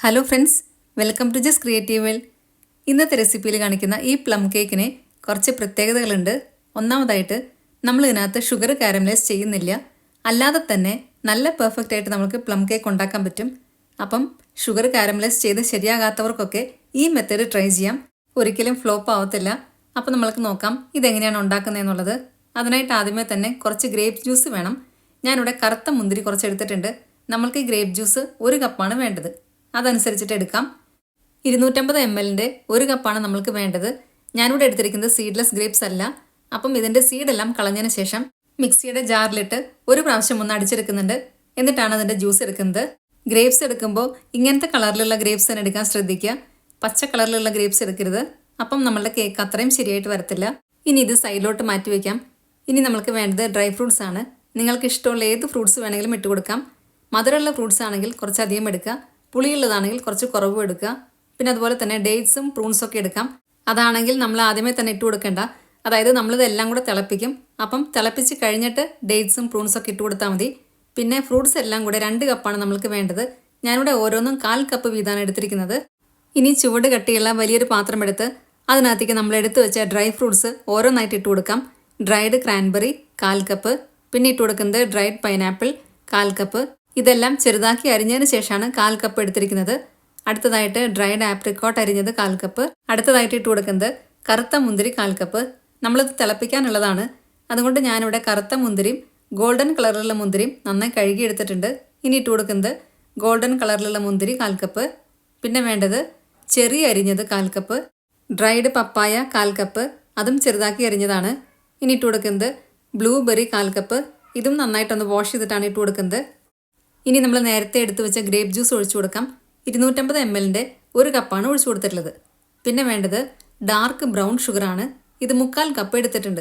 Hello friends, welcome to just creative world. ഇന്നത്തെ റെസിപ്പിയിൽ കാണിക്കുന്ന ഈ പ്ലം കേക്കിന് കുറച്ച് പ്രത്യേകതകളുണ്ട്. ഒന്നാമതായിട്ട് നമ്മൾ ഇതിനകത്ത് ഷുഗർ കാരമലൈസ് ചെയ്യുന്നില്ല. അല്ലാതെ തന്നെ നല്ല പെർഫെക്റ്റ് ആയിട്ട് നമുക്ക് പ്ലം കേക്ക് ഉണ്ടാക്കാൻ പറ്റും. അപ്പം ഷുഗർ കാരമലൈസ് ചെയ്ത് ശരിയാകാത്തവർക്കൊക്കെ ഈ മെത്തേഡ് ട്രൈ ചെയ്യാം. ഒരിക്കലും ഫ്ലോപ്പ് ആവത്തില്ല. അപ്പം നമ്മൾക്ക് നോക്കാം ഇതെങ്ങനെയാണ് ഉണ്ടാക്കുന്നതെന്നുള്ളത്. അതിനായിട്ട് ആദ്യമേ തന്നെ കുറച്ച് ഗ്രേപ്പ് ജ്യൂസ് വേണം. ഞാനിവിടെ കറുത്ത മുന്തിരി കുറച്ച് എടുത്തിട്ടുണ്ട്. നമ്മൾക്ക് ഈ ഗ്രേപ്പ് ജ്യൂസ് 1 കപ്പാണ് വേണ്ടത്. അതനുസരിച്ചിട്ട് എടുക്കാം. 250 ml ഒരു കപ്പാണ് നമ്മൾക്ക് വേണ്ടത്. ഞാനിവിടെ എടുത്തിരിക്കുന്നത് സീഡ്ലെസ് ഗ്രേപ്സ് അല്ല. അപ്പം ഇതിൻ്റെ സീഡെല്ലാം കളഞ്ഞതിന് ശേഷം മിക്സിയുടെ ജാറിലിട്ട് ഒരു പ്രാവശ്യം ഒന്ന് അടിച്ചെടുക്കുന്നുണ്ട്. എന്നിട്ടാണ് അതിൻ്റെ ജ്യൂസ് എടുക്കുന്നത്. ഗ്രേപ്സ് എടുക്കുമ്പോൾ ഇങ്ങനത്തെ കളറിലുള്ള ഗ്രേപ്സ് തന്നെ എടുക്കാൻ ശ്രദ്ധിക്കുക. പച്ച കളറിലുള്ള ഗ്രേപ്സ് എടുക്കരുത്. അപ്പം നമ്മളുടെ കേക്ക് അത്രയും ശരിയായിട്ട് വരത്തില്ല. ഇനി ഇത് സൈഡിലോട്ട് മാറ്റി വയ്ക്കാം. ഇനി നമുക്ക് വേണ്ടത് ഡ്രൈ ഫ്രൂട്ട്സ് ആണ്. നിങ്ങൾക്ക് ഇഷ്ടമുള്ള ഏത് ഫ്രൂട്ട്സ് വേണമെങ്കിലും ഇട്ട് കൊടുക്കാം. മധുരമുള്ള ഫ്രൂട്ട്സ് ആണെങ്കിൽ കുറച്ചധികം എടുക്കുക. പുളിയുള്ളതാണെങ്കിൽ കുറച്ച് കുറവും എടുക്കുക. പിന്നെ അതുപോലെ തന്നെ ഡേറ്റ്സും പ്രൂൺസൊക്കെ എടുക്കാം. അതാണെങ്കിൽ നമ്മൾ ആദ്യമേ തന്നെ ഇട്ട് കൊടുക്കേണ്ട. അതായത് നമ്മളിതെല്ലാം കൂടെ തിളപ്പിക്കും. അപ്പം തിളപ്പിച്ച് കഴിഞ്ഞിട്ട് ഡേറ്റ്സും പ്രൂൺസൊക്കെ ഇട്ട് കൊടുത്താൽ മതി. പിന്നെ ഫ്രൂട്ട്സ് എല്ലാം കൂടെ 2 കപ്പാണ് നമ്മൾക്ക് വേണ്ടത്. ഞാനിവിടെ ഓരോന്നും 1/4 കപ്പ് വീതമാണ് എടുത്തിരിക്കുന്നത്. ഇനി ചുവട് കട്ടിയുള്ള വലിയൊരു പാത്രം എടുത്ത് അതിനകത്തേക്ക് നമ്മൾ എടുത്തു വെച്ച ഡ്രൈ ഫ്രൂട്ട്സ് ഓരോന്നായിട്ട് ഇട്ട് കൊടുക്കാം. ഡ്രൈഡ് ക്രാൻബെറി 1/4 കപ്പ്, പിന്നെ ഇട്ട് കൊടുക്കുന്നത് ഡ്രൈഡ് പൈനാപ്പിൾ 1/4 കപ്പ്. ഇതെല്ലാം ചെറുതാക്കി അരിഞ്ഞതിന് ശേഷമാണ് 1/4 കപ്പ് എടുത്തിരിക്കുന്നത്. അടുത്തതായിട്ട് ഡ്രൈഡ് ആപ്രിക്കോട്ട് അരിഞ്ഞത് 1/4 കപ്പ്. അടുത്തതായിട്ട് ഇട്ട് കൊടുക്കുന്നത് കറുത്ത മുന്തിരി 1/4 കപ്പ്. നമ്മളിത് തിളപ്പിക്കാനുള്ളതാണ്. അതുകൊണ്ട് ഞാനിവിടെ കറുത്ത മുന്തിരിയും ഗോൾഡൻ കളറിലുള്ള മുന്തിരിയും നന്നായി കഴുകി എടുത്തിട്ടുണ്ട്. ഇനി ഇട്ട് കൊടുക്കുന്നത് ഗോൾഡൻ കളറിലുള്ള മുന്തിരി 1/4 കപ്പ്. പിന്നെ വേണ്ടത് ചെറി അരിഞ്ഞത് 1/4 കപ്പ്. ഡ്രൈഡ് പപ്പായ 1/4 കപ്പ്, അതും ചെറുതാക്കി അരിഞ്ഞതാണ്. ഇനി ഇട്ട് കൊടുക്കുന്നത് ബ്ലൂബെറി 1/4 കപ്പ്. ഇതും നന്നായിട്ടൊന്ന് വാഷ് ചെയ്തിട്ടാണ് ഇട്ട് കൊടുക്കുന്നത്. ഇനി നമ്മൾ നേരത്തെ എടുത്തു വെച്ച ഗ്രേപ്പ് ജ്യൂസ് ഒഴിച്ചു കൊടുക്കാം. 250 ml 1 കപ്പാണ് ഒഴിച്ചു കൊടുത്തിട്ടുള്ളത്. പിന്നെ വേണ്ടത് ഡാർക്ക് ബ്രൗൺ ഷുഗറാണ്. ഇത് 3/4 കപ്പ് എടുത്തിട്ടുണ്ട്.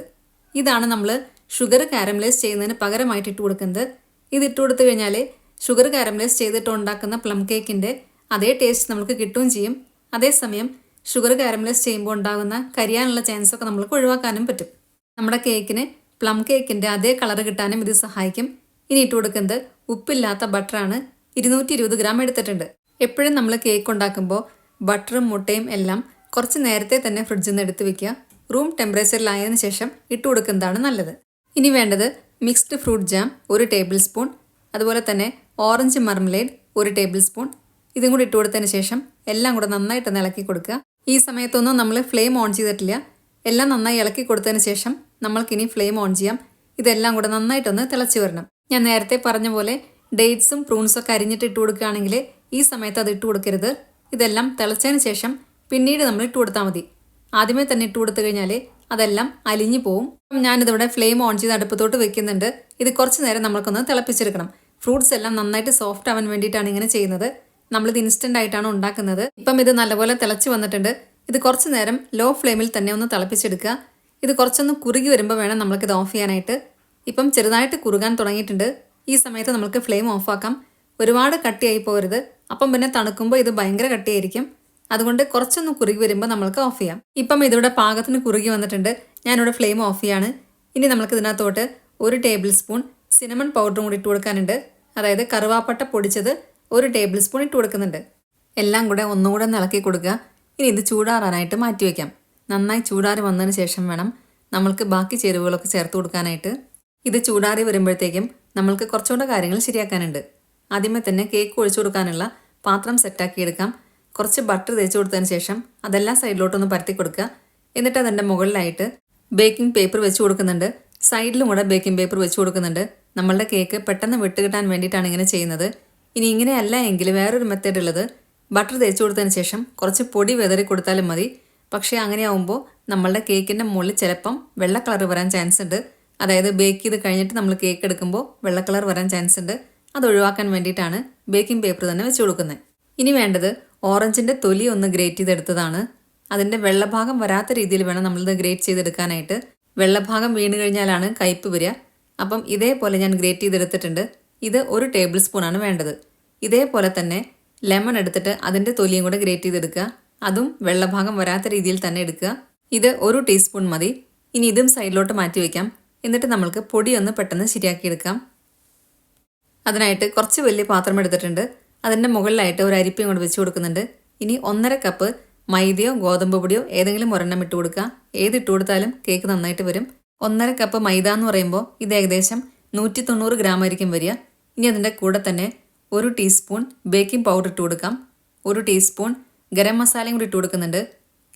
ഇതാണ് നമ്മൾ ഷുഗർ കാരമലൈസ് ചെയ്യുന്നതിന് പകരമായിട്ട് ഇട്ട് കൊടുക്കുന്നത്. ഇത് ഇട്ട് കൊടുത്തു കഴിഞ്ഞാൽ ഷുഗർ കാരമലൈസ് ചെയ്തിട്ട് ഉണ്ടാക്കുന്ന പ്ലം കേക്കിൻ്റെ അതേ ടേസ്റ്റ് നമുക്ക് കിട്ടുകയും ചെയ്യും. അതേസമയം ഷുഗർ കാരമലൈസ് ചെയ്യുമ്പോൾ ഉണ്ടാകുന്ന കരിയാനുള്ള ചാൻസൊക്കെ നമുക്ക് ഒഴിവാക്കാനും പറ്റും. നമ്മുടെ കേക്കിന് പ്ലം കേക്കിൻ്റെ അതേ കളർ കിട്ടാനും ഇത് സഹായിക്കും. ഇനി ഇട്ട് കൊടുക്കുന്നത് ഉപ്പില്ലാത്ത ബട്ടറാണ്. 220 ഗ്രാം എടുത്തിട്ടുണ്ട്. എപ്പോഴും നമ്മൾ കേക്ക് ഉണ്ടാക്കുമ്പോൾ ബട്ടറും മുട്ടയും എല്ലാം കുറച്ച് നേരത്തെ തന്നെ ഫ്രിഡ്ജിൽ നിന്ന് എടുത്ത് വെക്കുക. റൂം ടെമ്പറേച്ചറിലായതിനു ശേഷം ഇട്ട് കൊടുക്കുന്നതാണ് നല്ലത്. ഇനി വേണ്ടത് mixed fruit jam 1 table spoon, അതുപോലെ തന്നെ ഓറഞ്ച് മർമലേഡ് 1 ടേബിൾ സ്പൂൺ. ഇതും കൂടി ഇട്ട് കൊടുത്തതിന് ശേഷം എല്ലാം കൂടെ നന്നായിട്ട് ഇളക്കി കൊടുക്കുക. ഈ സമയത്തൊന്നും നമ്മൾ ഫ്ലെയിം ഓൺ ചെയ്തിട്ടില്ല. എല്ലാം നന്നായി ഇളക്കി കൊടുത്തതിന് ശേഷം നമ്മൾക്കിനി ഫ്ലെയിം ഓൺ ചെയ്യാം. ഇതെല്ലാം കൂടെ നന്നായിട്ടൊന്ന് തിളച്ച് വരണം. ഞാൻ നേരത്തെ പറഞ്ഞ പോലെ ഡേറ്റ്സും പ്രൂൺസൊക്കെ അരിഞ്ഞിട്ട് ഇട്ട് കൊടുക്കുകയാണെങ്കിൽ ഈ സമയത്ത് അത് ഇട്ട് കൊടുക്കരുത്. ഇതെല്ലാം തിളച്ചതിന് ശേഷം പിന്നീട് നമ്മൾ ഇട്ട് കൊടുത്താൽ മതി. ആദ്യമേ തന്നെ ഇട്ട് കൊടുത്തു കഴിഞ്ഞാൽ അതെല്ലാം അലിഞ്ഞു പോവും. ഞാനിതിവിടെ ഫ്ലെയിം ഓൺ ചെയ്ത് അടുപ്പത്തോട്ട് വെക്കുന്നുണ്ട്. ഇത് കുറച്ച് നേരം നമ്മൾക്കൊന്ന് തിളപ്പിച്ചെടുക്കണം. ഫ്രൂട്ട്സ് എല്ലാം നന്നായിട്ട് സോഫ്റ്റ് ആവാൻ വേണ്ടിയിട്ടാണ് ഇങ്ങനെ ചെയ്യുന്നത്. നമ്മളിത് ഇൻസ്റ്റൻ്റ് ആയിട്ടാണ് ഉണ്ടാക്കുന്നത്. ഇപ്പം ഇത് നല്ലപോലെ തിളച്ച് വന്നിട്ടുണ്ട്. ഇത് കുറച്ച് നേരം ലോ ഫ്ലെയിമിൽ തന്നെ ഒന്ന് തിളപ്പിച്ചെടുക്കുക. ഇത് കുറച്ചൊന്ന് കുറുകി വരുമ്പോൾ വേണം നമ്മൾക്കിത് ഓഫ് ചെയ്യാനായിട്ട്. ഇപ്പം ചെറുതായിട്ട് കുറുകാൻ തുടങ്ങിയിട്ടുണ്ട്. ഈ സമയത്ത് നമുക്ക് ഫ്ലെയിം ഓഫാക്കാം. ഒരുപാട് കട്ടിയായി പോകരുത്. അപ്പം പിന്നെ തണുക്കുമ്പോൾ ഇത് ഭയങ്കര കട്ടിയായിരിക്കും. അതുകൊണ്ട് കുറച്ചൊന്ന് കുറുകി വരുമ്പോൾ നമ്മൾക്ക് ഓഫ് ചെയ്യാം. ഇപ്പം ഇതിവിടെ പാകത്തിന് കുറുകി വന്നിട്ടുണ്ട്. ഞാനിവിടെ ഫ്ലെയിം ഓഫ് ചെയ്യാണ്. ഇനി നമുക്ക് ഇതിനകത്തോട്ട് 1 ടേബിൾ സ്പൂൺ സിനമൺ പൗഡറും കൂടി ഇട്ട് കൊടുക്കാനുണ്ട്. അതായത് കറുവാപ്പട്ട പൊടിച്ചത് 1 ടേബിൾ സ്പൂൺ ഇട്ട് കൊടുക്കുന്നുണ്ട്. എല്ലാം കൂടെ ഒന്നുകൂടെ ഒന്ന് ഇളക്കി കൊടുക്കുക. ഇനി ഇത് ചൂടാറാനായിട്ട് മാറ്റി വയ്ക്കാം. നന്നായി ചൂടാറി വന്നതിന് ശേഷം വേണം നമ്മൾക്ക് ബാക്കി ചേരുവകളൊക്കെ ചേർത്ത് കൊടുക്കാനായിട്ട്. ഇത് ചൂടാറി വരുമ്പോഴത്തേക്കും നമ്മൾക്ക് കുറച്ചുകൂടെ കാര്യങ്ങൾ ശരിയാക്കാനുണ്ട്. ആദ്യമേ തന്നെ കേക്ക് ഒഴിച്ചു കൊടുക്കാനുള്ള പാത്രം സെറ്റാക്കി എടുക്കാം. കുറച്ച് ബട്ടർ തേച്ച് കൊടുത്തതിന് ശേഷം അതെല്ലാം സൈഡിലോട്ടൊന്ന് പരത്തി കൊടുക്കുക. എന്നിട്ട് അതിൻ്റെ മുകളിലായിട്ട് ബേക്കിംഗ് പേപ്പർ വെച്ച് കൊടുക്കുന്നുണ്ട്. സൈഡിലും കൂടെ ബേക്കിംഗ് പേപ്പർ വെച്ച് കൊടുക്കുന്നുണ്ട്. നമ്മളുടെ കേക്ക് പെട്ടെന്ന് വിട്ടുകിട്ടാൻ വേണ്ടിയിട്ടാണ് ഇങ്ങനെ ചെയ്യുന്നത്. ഇനി ഇങ്ങനെയല്ല എങ്കിൽ വേറൊരു മെത്തേഡ് ഉള്ളത്. ബട്ടർ തേച്ച് കൊടുത്തതിന് ശേഷം കുറച്ച് പൊടി വെതറി കൊടുത്താലും മതി. പക്ഷേ അങ്ങനെയാവുമ്പോൾ നമ്മളുടെ കേക്കിൻ്റെ മുകളിൽ ചിലപ്പം വെള്ള കളർ വരാൻ ചാൻസ് ഉണ്ട്. അതായത് ബേക്ക് ചെയ്ത് കഴിഞ്ഞിട്ട് നമ്മൾ കേക്ക് എടുക്കുമ്പോൾ വെള്ള കളർ വരാൻ ചാൻസ് ഉണ്ട്. അത് ഒഴിവാക്കാൻ വേണ്ടിയിട്ടാണ് ബേക്കിംഗ് പേപ്പർ തന്നെ വെച്ച് കൊടുക്കുന്നത്. ഇനി വേണ്ടത് ഓറഞ്ചിൻ്റെ തൊലി ഒന്ന് ഗ്രേറ്റ് ചെയ്തെടുത്തതാണ്. അതിൻ്റെ വെള്ളഭാഗം വരാത്ത രീതിയിൽ വേണം നമ്മളിത് ഗ്രേറ്റ് ചെയ്തെടുക്കാനായിട്ട്. വെള്ളഭാഗം വീണ് കഴിഞ്ഞാലാണ് കയ്പ്പ് വരിക. അപ്പം ഇതേപോലെ ഞാൻ ഗ്രേറ്റ് ചെയ്തെടുത്തിട്ടുണ്ട്. ഇത് 1 ടേബിൾ സ്പൂണാണ് വേണ്ടത്. ഇതേപോലെ തന്നെ ലെമൺ എടുത്തിട്ട് അതിൻ്റെ തൊലിയും കൂടെ ഗ്രേറ്റ് ചെയ്തെടുക്കുക. അതും വെള്ളഭാഗം വരാത്ത രീതിയിൽ തന്നെ എടുക്കുക. ഇത് 1 ടീസ്പൂൺ മതി. ഇനി ഇതും സൈഡിലോട്ട് മാറ്റി വയ്ക്കാം. എന്നിട്ട് നമ്മൾക്ക് പൊടിയൊന്ന് പെട്ടെന്ന് ശരിയാക്കിയെടുക്കാം. അതിനായിട്ട് കുറച്ച് വലിയ പാത്രം എടുത്തിട്ടുണ്ട്. അതിൻ്റെ മുകളിലായിട്ട് ഒരു അരിപ്പയും കൊണ്ട് വെച്ച് കൊടുക്കുന്നുണ്ട്. ഇനി 1.5 കപ്പ് മൈദയോ ഗോതമ്പ് പൊടിയോ ഏതെങ്കിലും ഒരെണ്ണം ഇട്ട് കൊടുക്കുക. ഏതിട്ട് കൊടുത്താലും കേക്ക് നന്നായിട്ട് വരും. 1.5 കപ്പ് മൈദ എന്ന് പറയുമ്പോൾ ഇത് ഏകദേശം 190 ഗ്രാം ആയിരിക്കും വരിക. ഇനി അതിൻ്റെ കൂടെ തന്നെ 1 ടീസ്പൂൺ ബേക്കിംഗ് പൗഡർ ഇട്ട് കൊടുക്കാം. 1 ടീസ്പൂൺ ഗരം മസാലയും കൂടി ഇട്ട് കൊടുക്കുന്നുണ്ട്.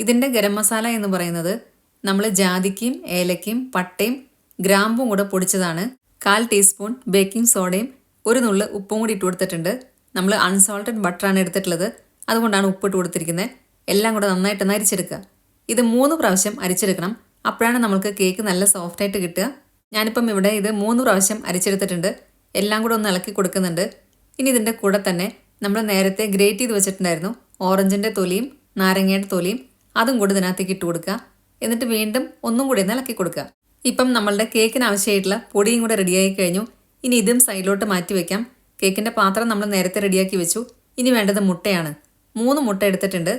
ഇതിൻ്റെ ഗരം മസാല എന്ന് പറയുന്നത് നമ്മൾ ജാതിക്കയും ഏലക്കയും പട്ടയും ഗ്രാമ്പും കൂടെ പൊടിച്ചതാണ്. 1/4 ടീസ്പൂൺ ബേക്കിംഗ് സോഡയും 1 നുള്ള് ഉപ്പും കൂടി ഇട്ട് കൊടുത്തിട്ടുണ്ട്. നമ്മൾ അൺസോൾട്ടഡ് ബട്ടറാണ് എടുത്തിട്ടുള്ളത്, അതുകൊണ്ടാണ് ഉപ്പിട്ട് കൊടുത്തിരിക്കുന്നത്. എല്ലാം കൂടെ നന്നായിട്ടൊന്ന് അരിച്ചെടുക്കുക. ഇത് 3 പ്രാവശ്യം അരിച്ചെടുക്കണം. അപ്പോഴാണ് നമുക്ക് കേക്ക് നല്ല സോഫ്റ്റായിട്ട് കിട്ടുക. ഞാനിപ്പം ഇവിടെ ഇത് 3 പ്രാവശ്യം അരിച്ചെടുത്തിട്ടുണ്ട്. എല്ലാം കൂടെ ഒന്ന് ഇളക്കി കൊടുക്കുന്നുണ്ട്. ഇനി ഇതിൻ്റെ കൂടെ തന്നെ നമ്മൾ നേരത്തെ ഗ്രേറ്റ് ചെയ്ത് വെച്ചിട്ടുണ്ടായിരുന്നു ഓറഞ്ചിൻ്റെ തൊലിയും നാരങ്ങയുടെ തൊലിയും, അതും കൂടി ഇതിനകത്തേക്ക് ഇട്ട് കൊടുക്കുക. എന്നിട്ട് വീണ്ടും ഒന്നും കൂടി ഒന്ന് ഇളക്കി കൊടുക്കുക. ഇപ്പം നമ്മളുടെ കേക്കിന് ആവശ്യമായിട്ടുള്ള പൊടിയും കൂടെ റെഡിയായി കഴിഞ്ഞു. ഇനി ഇതും സൈഡിലോട്ട് മാറ്റി വയ്ക്കാം. കേക്കിൻ്റെ പാത്രം നമ്മൾ നേരത്തെ റെഡിയാക്കി വെച്ചു. ഇനി വേണ്ടത് മുട്ടയാണ്. 3 മുട്ട എടുത്തിട്ടുണ്ട്.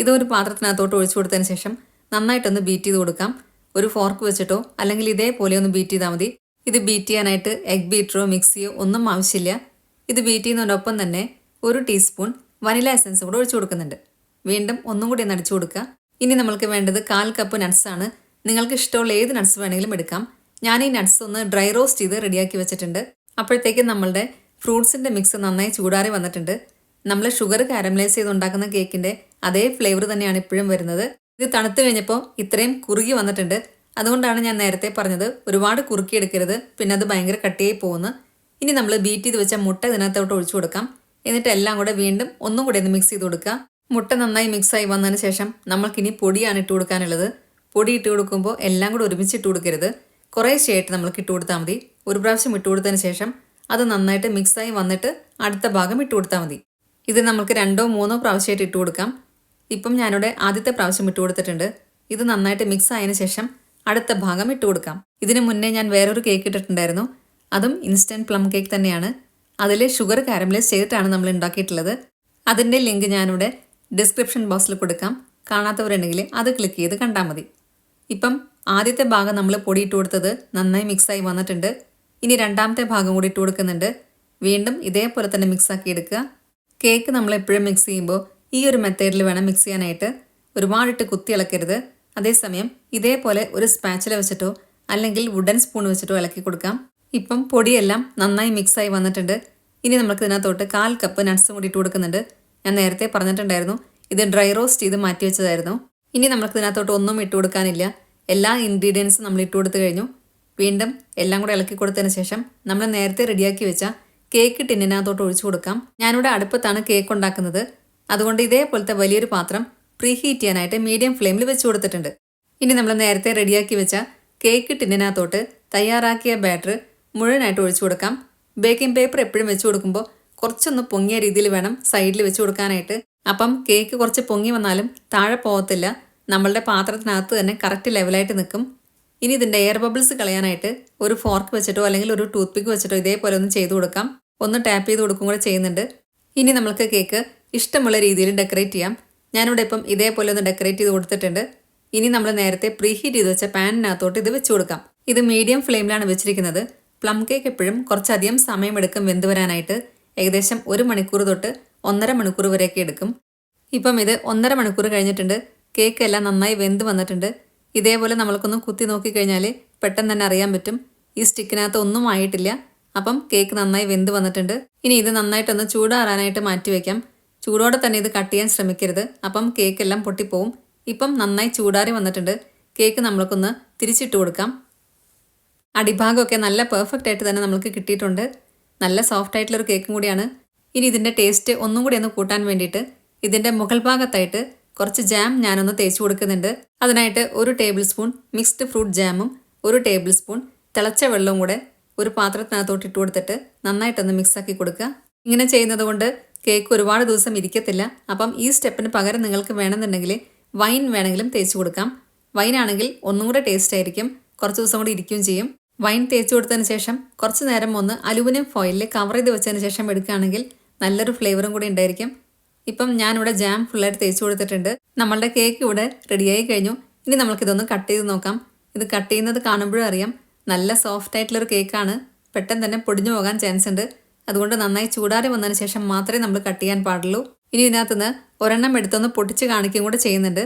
ഇതൊരു പാത്രത്തിനകത്തോട്ട് ഒഴിച്ചു കൊടുത്തതിന് ശേഷം നന്നായിട്ടൊന്ന് ബീറ്റ് ചെയ്ത് കൊടുക്കാം. ഒരു ഫോർക്ക് വെച്ചിട്ടോ അല്ലെങ്കിൽ ഇതേപോലെ ഒന്ന് ബീറ്റ് ചെയ്താൽ മതി. ഇത് ബീറ്റ് ചെയ്യാനായിട്ട് എഗ് ബീറ്ററോ മിക്സിയോ ഒന്നും ആവശ്യമില്ല. ഇത് ബീറ്റ് ചെയ്യുന്നതിനൊപ്പം തന്നെ 1 ടീസ്പൂൺ വനില എസൻസ് കൂടെ ഒഴിച്ചു കൊടുക്കുന്നുണ്ട്. വീണ്ടും ഒന്നും കൂടി ഒന്ന് അടിച്ചു കൊടുക്കുക. ഇനി നമ്മൾക്ക് വേണ്ടത് 1/4 കപ്പ് നട്ട്സാണ്. നിങ്ങൾക്ക് ഇഷ്ടമുള്ള ഏത് നട്ട്സ് വേണമെങ്കിലും എടുക്കാം. ഞാൻ ഈ നട്ട്സ് ഒന്ന് ഡ്രൈ റോസ്റ്റ് ചെയ്ത് റെഡിയാക്കി വെച്ചിട്ടുണ്ട്. അപ്പോഴത്തേക്കും നമ്മളുടെ ഫ്രൂട്ട്സിൻ്റെ മിക്സ് നന്നായി ചൂടാറി വന്നിട്ടുണ്ട്. നമ്മൾ ഷുഗർ കാരമലൈസ് ചെയ്ത് ഉണ്ടാക്കുന്ന കേക്കിൻ്റെ അതേ ഫ്ലേവർ തന്നെയാണ് ഇപ്പോഴും വരുന്നത്. ഇത് തണുത്ത് കഴിഞ്ഞപ്പോൾ ഇത്രയും കുറുകി വന്നിട്ടുണ്ട്. അതുകൊണ്ടാണ് ഞാൻ നേരത്തെ പറഞ്ഞത് ഒരുപാട് കുറുക്കിയെടുക്കരുത്, പിന്നെ അത് ഭയങ്കര കട്ടിയായി പോകുന്നു. ഇനി നമ്മൾ ബീറ്റ് ചെയ്ത് വെച്ച മുട്ട ഇതിനകത്തോട്ട് ഒഴിച്ചു കൊടുക്കാം. എന്നിട്ട് എല്ലാം കൂടെ വീണ്ടും ഒന്നും കൂടെ ഒന്ന് മിക്സ് ചെയ്ത് കൊടുക്കുക. മുട്ട നന്നായി മിക്സായി വന്നതിന് ശേഷം നമ്മൾക്കിനി പൊടിയാണ് ഇട്ട് കൊടുക്കാനുള്ളത്. പൊടി ഇട്ട് കൊടുക്കുമ്പോൾ എല്ലാം കൂടെ ഒരുമിച്ച് ഇട്ട് കൊടുക്കരുത്. കുറേശ്ശെയായിട്ട് നമ്മൾക്ക് ഇട്ട് കൊടുത്താൽ മതി. ഒരു പ്രാവശ്യം ഇട്ട് കൊടുത്തതിന് ശേഷം അത് നന്നായിട്ട് മിക്സായി വന്നിട്ട് അടുത്ത ഭാഗം ഇട്ട് കൊടുത്താൽ മതി. ഇത് നമുക്ക് 2 or 3 പ്രാവശ്യമായിട്ട് ഇട്ട് കൊടുക്കാം. ഇപ്പം ഞാനിവിടെ ആദ്യത്തെ പ്രാവശ്യം ഇട്ട് കൊടുത്തിട്ടുണ്ട്. ഇത് നന്നായിട്ട് മിക്സ് ആയതിനു ശേഷം അടുത്ത ഭാഗം ഇട്ട് കൊടുക്കാം. ഇതിന് മുന്നേ ഞാൻ വേറൊരു കേക്ക് ഇട്ടിട്ടുണ്ടായിരുന്നു. അതും ഇൻസ്റ്റൻറ്റ് പ്ലം കേക്ക് തന്നെയാണ്. അതിൽ ഷുഗർ കാരമലൈസ് ചെയ്തിട്ടാണ് നമ്മൾ ഉണ്ടാക്കിയിട്ടുള്ളത്. അതിൻ്റെ ലിങ്ക് ഞാനിവിടെ ഡിസ്ക്രിപ്ഷൻ ബോക്സിൽ കൊടുക്കാം. കാണാത്തവരുണ്ടെങ്കിൽ അത് ക്ലിക്ക് ചെയ്ത് കണ്ടാൽ മതി. ഇപ്പം ആദ്യത്തെ ഭാഗം നമ്മൾ പൊടി ഇട്ട് കൊടുത്തത് നന്നായി മിക്സായി വന്നിട്ടുണ്ട്. ഇനി രണ്ടാമത്തെ ഭാഗം കൂടി ഇട്ട് കൊടുക്കുന്നുണ്ട്. വീണ്ടും ഇതേപോലെ തന്നെ മിക്സാക്കി എടുക്കുക. കേക്ക് നമ്മൾ എപ്പോഴും മിക്സ് ചെയ്യുമ്പോൾ ഈ ഒരു മെത്തേഡിൽ വേണം മിക്സ് ചെയ്യാനായിട്ട്. ഒരുപാടിട്ട് കുത്തി ഇളക്കരുത്. അതേസമയം ഇതേപോലെ ഒരു സ്പാച്ചില വെച്ചിട്ടോ അല്ലെങ്കിൽ വുഡൻ സ്പൂൺ വെച്ചിട്ടോ ഇളക്കി കൊടുക്കാം. ഇപ്പം പൊടിയെല്ലാം നന്നായി മിക്സായി വന്നിട്ടുണ്ട്. ഇനി നമുക്ക് ഇതിനകത്തോട്ട് 1/4 കപ്പ് നട്ട്സും കൂടി ഇട്ട് കൊടുക്കുന്നുണ്ട്. ഞാൻ നേരത്തെ പറഞ്ഞിട്ടുണ്ടായിരുന്നു ഇത് ഡ്രൈ റോസ്റ്റ് ചെയ്ത് മാറ്റി വെച്ചതായിരുന്നു. ഇനി നമുക്ക് ഇതിനകത്തോട്ട് ഒന്നും ഇട്ട് കൊടുക്കാനില്ല. എല്ലാ ഇൻഗ്രീഡിയൻസും നമ്മൾ ഇട്ട് കൊടുത്തു കഴിഞ്ഞു. വീണ്ടും എല്ലാം കൂടെ ഇളക്കി കൊടുത്തതിന് ശേഷം നമ്മൾ നേരത്തെ റെഡിയാക്കി വെച്ച കേക്ക് ടിന്നിനകത്തോട്ട് ഒഴിച്ചു കൊടുക്കാം. ഞാനിവിടെ അടുപ്പത്താണ് കേക്ക് ഉണ്ടാക്കുന്നത്. അതുകൊണ്ട് ഇതേപോലത്തെ വലിയൊരു പാത്രം പ്രീ ഹീറ്റ് ചെയ്യാനായിട്ട് മീഡിയം ഫ്ലെയിമിൽ വെച്ച് കൊടുത്തിട്ടുണ്ട്. ഇനി നമ്മൾ നേരത്തെ റെഡിയാക്കി വെച്ച കേക്ക് ടിന്നിനകത്തോട്ട് തയ്യാറാക്കിയ ബാറ്റർ മുഴുവനായിട്ട് ഒഴിച്ചു കൊടുക്കാം. ബേക്കിംഗ് പേപ്പർ എപ്പോഴും വെച്ച് കൊടുക്കുമ്പോൾ കുറച്ചൊന്ന് പൊങ്ങിയ രീതിയിൽ വേണം സൈഡിൽ വെച്ച് കൊടുക്കാനായിട്ട്. അപ്പം കേക്ക് കുറച്ച് പൊങ്ങി വന്നാലും താഴെ പോകത്തില്ല. നമ്മളുടെ പാത്രത്തിനകത്ത് തന്നെ കറക്റ്റ് ലെവലായിട്ട് നിൽക്കും. ഇനി ഇതിൻ്റെ എയർ ബബിൾസ് കളയാനായിട്ട് ഒരു ഫോർക്ക് വെച്ചിട്ടോ അല്ലെങ്കിൽ ഒരു ടൂത്ത് പിക്ക് വെച്ചിട്ടോ ഇതേപോലെ ഒന്ന് ചെയ്ത് കൊടുക്കാം. ഒന്ന് ടാപ്പ് ചെയ്ത് കൊടുക്കും കൂടെ ചെയ്യുന്നുണ്ട്. ഇനി നമുക്ക് കേക്ക് ഇഷ്ടമുള്ള രീതിയിൽ ഡെക്കറേറ്റ് ചെയ്യാം. ഞാനിവിടെ ഇപ്പം ഇതേപോലെ ഒന്ന് ഡെക്കറേറ്റ് ചെയ്ത് കൊടുത്തിട്ടുണ്ട്. ഇനി നമ്മൾ നേരത്തെ പ്രീ ഹീറ്റ് ചെയ്ത് വെച്ച പാനിനകത്തോട്ട് ഇത് വെച്ച് കൊടുക്കാം. ഇത് മീഡിയം ഫ്ലെയിമിലാണ് വെച്ചിരിക്കുന്നത്. പ്ലം കേക്ക് എപ്പോഴും കുറച്ചധികം സമയമെടുക്കും വെന്ത് വരാനായിട്ട്. ഏകദേശം 1 മണിക്കൂർ തൊട്ട് 1.5 മണിക്കൂർ വരെയൊക്കെ എടുക്കും. ഇപ്പം ഇത് 1.5 മണിക്കൂർ കഴിഞ്ഞിട്ടുണ്ട്. കേക്ക് എല്ലാം നന്നായി വെന്ത് വന്നിട്ടുണ്ട്. ഇതേപോലെ നമ്മൾക്കൊന്ന് കുത്തി നോക്കിക്കഴിഞ്ഞാൽ പെട്ടെന്ന് തന്നെ അറിയാൻ പറ്റും ഈ സ്റ്റിക്കിനകത്ത് ഒന്നും ആയിട്ടില്ല. അപ്പം കേക്ക് നന്നായി വെന്ത് വന്നിട്ടുണ്ട്. ഇനി ഇത് നന്നായിട്ടൊന്ന് ചൂടാറാനായിട്ട് മാറ്റി വയ്ക്കാം. ചൂടോടെ തന്നെ ഇത് കട്ട് ചെയ്യാൻ ശ്രമിക്കരുത്. അപ്പം കേക്കെല്ലാം പൊട്ടിപ്പോവും. ഇപ്പം നന്നായി ചൂടാറി വന്നിട്ടുണ്ട്. കേക്ക് നമ്മൾക്കൊന്ന് തിരിച്ചിട്ട് കൊടുക്കാം. അടിഭാഗമൊക്കെ നല്ല പെർഫെക്റ്റ് ആയിട്ട് തന്നെ നമുക്ക് കിട്ടിയിട്ടുണ്ട്. നല്ല സോഫ്റ്റ് ആയിട്ടുള്ളൊരു കേക്കും കൂടിയാണ്. ഇനി ഇതിൻ്റെ ടേസ്റ്റ് ഒന്നും കൂടി ഒന്ന് കൂട്ടാൻ വേണ്ടിയിട്ട് ഇതിൻ്റെ മുകൾ ഭാഗത്തായിട്ട് കുറച്ച് ജാം ഞാനൊന്ന് തേച്ച് കൊടുക്കുന്നുണ്ട്. അതിനായിട്ട് 1 ടേബിൾ സ്പൂൺ മിക്സ്ഡ് ഫ്രൂട്ട് ജാമും 1 ടേബിൾ സ്പൂൺ തിളച്ച വെള്ളവും കൂടെ ഒരു പാത്രത്തിനകത്തോട്ട് ഇട്ട് കൊടുത്തിട്ട് നന്നായിട്ടൊന്ന് മിക്സാക്കി കൊടുക്കുക. ഇങ്ങനെ ചെയ്യുന്നത് കൊണ്ട് കേക്ക് ഒരുപാട് ദിവസം ഇരിക്കത്തില്ല. അപ്പം ഈ സ്റ്റെപ്പിന് പകരം നിങ്ങൾക്ക് വേണമെന്നുണ്ടെങ്കിൽ വൈൻ വേണമെങ്കിലും തേച്ച് കൊടുക്കാം. വൈനാണെങ്കിൽ ഒന്നും കൂടെ ടേസ്റ്റ് ആയിരിക്കും, കുറച്ച് ദിവസം കൂടി ഇരിക്കുകയും ചെയ്യും. വൈൻ തേച്ച് കൊടുത്തതിന് ശേഷം കുറച്ച് നേരം ഒന്ന് അലുമിനിയം ഫോയിലിൽ കവർ ചെയ്ത് വെച്ചതിന് ശേഷം എടുക്കുകയാണെങ്കിൽ നല്ലൊരു ഫ്ലേവറും കൂടി ഉണ്ടായിരിക്കും. ഇപ്പം ഞാനിവിടെ ജാം ഫുള്ളായിട്ട് തേച്ച് കൊടുത്തിട്ടുണ്ട്. നമ്മളുടെ കേക്ക് ഇവിടെ റെഡിയായി കഴിഞ്ഞു. ഇനി നമുക്കിതൊന്ന് കട്ട് ചെയ്ത് നോക്കാം. ഇത് കട്ട് ചെയ്യുന്നത് കാണുമ്പോഴും അറിയാം നല്ല സോഫ്റ്റ് ആയിട്ടുള്ളൊരു കേക്കാണ്. പെട്ടെന്ന് തന്നെ പൊടിഞ്ഞു പോകാൻ ചാൻസ് ഉണ്ട്. അതുകൊണ്ട് നന്നായി ചൂടാറി വന്നതിന് ശേഷം മാത്രമേ നമ്മൾ കട്ട് ചെയ്യാൻ പാടുള്ളൂ. ഇനി ഇതിനകത്തുനിന്ന് ഒരെണ്ണം എടുത്തൊന്ന് പൊട്ടിച്ച് കാണിക്കുകയും കൂടെ ചെയ്യുന്നുണ്ട്.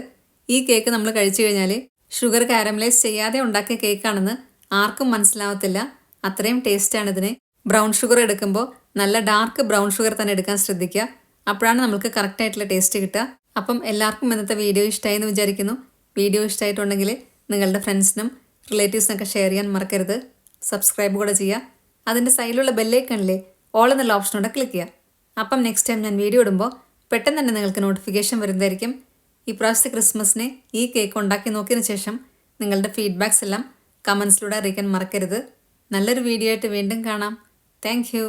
ഈ കേക്ക് നമ്മൾ കഴിച്ചു കഴിഞ്ഞാൽ ഷുഗർ കാരമലൈസ് ചെയ്യാതെ ഉണ്ടാക്കിയ കേക്കാണെന്ന് ആർക്കും മനസ്സിലാവത്തില്ല. അത്രയും ടേസ്റ്റാണ് ഇതിന്. ബ്രൗൺ ഷുഗർ എടുക്കുമ്പോൾ നല്ല ഡാർക്ക് ബ്രൗൺ ഷുഗർ തന്നെ എടുക്കാൻ ശ്രദ്ധിക്കുക. അപ്പോഴാണ് നമുക്ക് കറക്റ്റായിട്ടുള്ള ടേസ്റ്റ് കിട്ടുക. അപ്പം എല്ലാവർക്കും ഇന്നത്തെ വീഡിയോ ഇഷ്ടമായി എന്ന് വിചാരിക്കുന്നു. വീഡിയോ ഇഷ്ടമായിട്ടുണ്ടെങ്കിൽ നിങ്ങളുടെ ഫ്രണ്ട്സിനും റിലേറ്റീവ്സിനൊക്കെ ഷെയർ ചെയ്യാൻ മറക്കരുത്. സബ്സ്ക്രൈബ് കൂടെ ചെയ്യുക. അതിൻ്റെ സൈഡിലുള്ള ബെല്ലൈക്കണില്ലേ ഓൾ എന്നുള്ള ഓപ്ഷനോടെ ക്ലിക്ക് ചെയ്യുക. അപ്പം നെക്സ്റ്റ് ടൈം ഞാൻ വീഡിയോ ഇടുമ്പോൾ പെട്ടെന്ന് തന്നെ നിങ്ങൾക്ക് നോട്ടിഫിക്കേഷൻ വരുന്നതായിരിക്കും. ഈ പ്രാവശ്യത്തെ ക്രിസ്മസിന് ഈ കേക്ക് ഉണ്ടാക്കി നോക്കിയതിന് ശേഷം നിങ്ങളുടെ ഫീഡ്ബാക്സ് എല്ലാം കമൻസിലൂടെ അറിയിക്കാൻ മറക്കരുത്. നല്ലൊരു വീഡിയോ ആയിട്ട് വീണ്ടും കാണാം. Thank you.